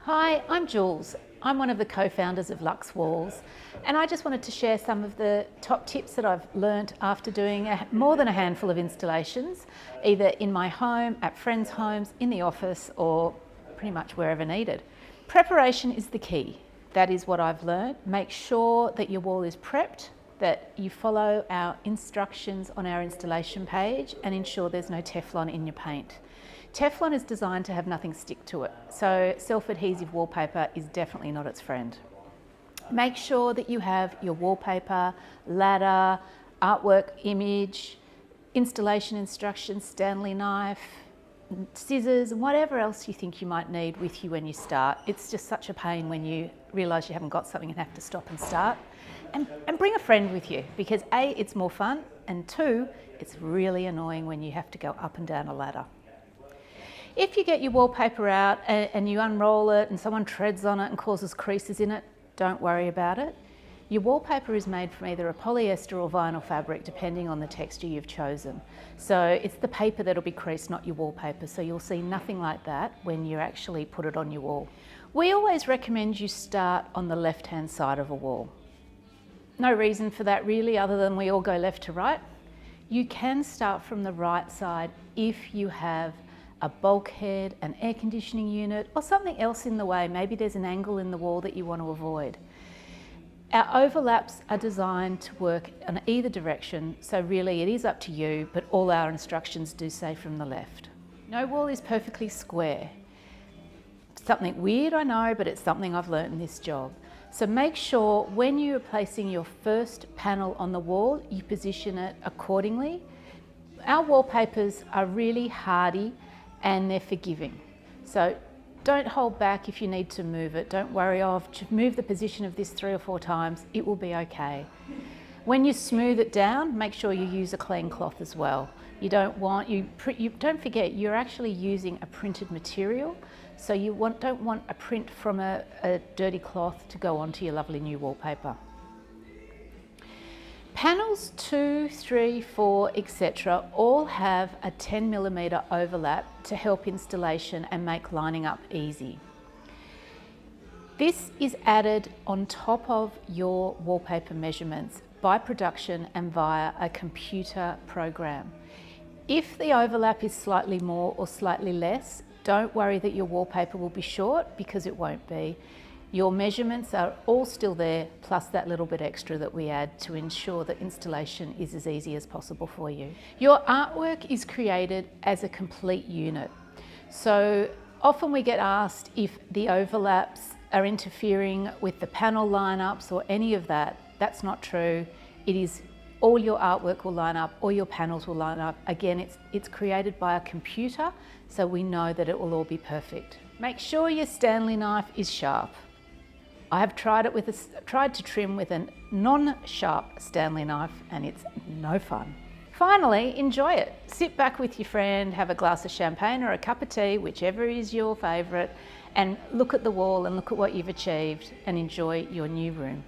Hi, I'm Jules. I'm one of the co-founders of Luxe Walls, and I just wanted to share some of the top tips that I've learnt after doing more than a handful of installations, either in my home, at friends' homes, in the office, or pretty much wherever needed. Preparation is the key. That is what I've learnt. Make sure that your wall is prepped, that you follow our instructions on our installation page, and ensure there's no Teflon in your paint. Teflon is designed to have nothing stick to it, so self-adhesive wallpaper is definitely not its friend. Make sure that you have your wallpaper, ladder, artwork image, installation instructions, Stanley knife, scissors, and whatever else you think you might need with you when you start. It's just such a pain when you realise you haven't got something and have to stop and start. And bring a friend with you, because A, it's more fun, and 2, it's really annoying when you have to go up and down a ladder. If you get your wallpaper out and you unroll it and someone treads on it and causes creases in it, don't worry about it. Your wallpaper is made from either a polyester or vinyl fabric, depending on the texture you've chosen. So it's the paper that'll be creased, not your wallpaper. So you'll see nothing like that when you actually put it on your wall. We always recommend you start on the left-hand side of a wall. No reason for that really, other than we all go left to right. You can start from the right side if you have a bulkhead, an air conditioning unit, or something else in the way. Maybe there's an angle in the wall that you want to avoid. Our overlaps are designed to work in either direction, so really it is up to you, but all our instructions do say from the left. No wall is perfectly square. Something weird, I know, but it's something I've learnt in this job. So make sure when you're placing your first panel on the wall, you position it accordingly. Our wallpapers are really hardy and they're forgiving. So don't hold back if you need to move it. Don't worry, to move the position of this 3 or 4 times, it will be okay. When you smooth it down, make sure you use a clean cloth as well. Don't forget, you're actually using a printed material, so you don't want a print from a dirty cloth to go onto your lovely new wallpaper. Panels 2, 3, 4, etc. all have a 10mm overlap to help installation and make lining up easy. This is added on top of your wallpaper measurements by production and via a computer program. If the overlap is slightly more or slightly less, don't worry that your wallpaper will be short, because it won't be. Your measurements are all still there, plus that little bit extra that we add to ensure that installation is as easy as possible for you. Your artwork is created as a complete unit. So often we get asked if the overlaps are interfering with the panel lineups or any of that. That's not true. It is all your artwork will line up, all your panels will line up. Again, it's created by a computer, so we know that it will all be perfect. Make sure your Stanley knife is sharp. I have tried to trim with a non-sharp Stanley knife, and it's no fun. Finally, enjoy it. Sit back with your friend, have a glass of champagne or a cup of tea, whichever is your favourite, and look at the wall and look at what you've achieved and enjoy your new room.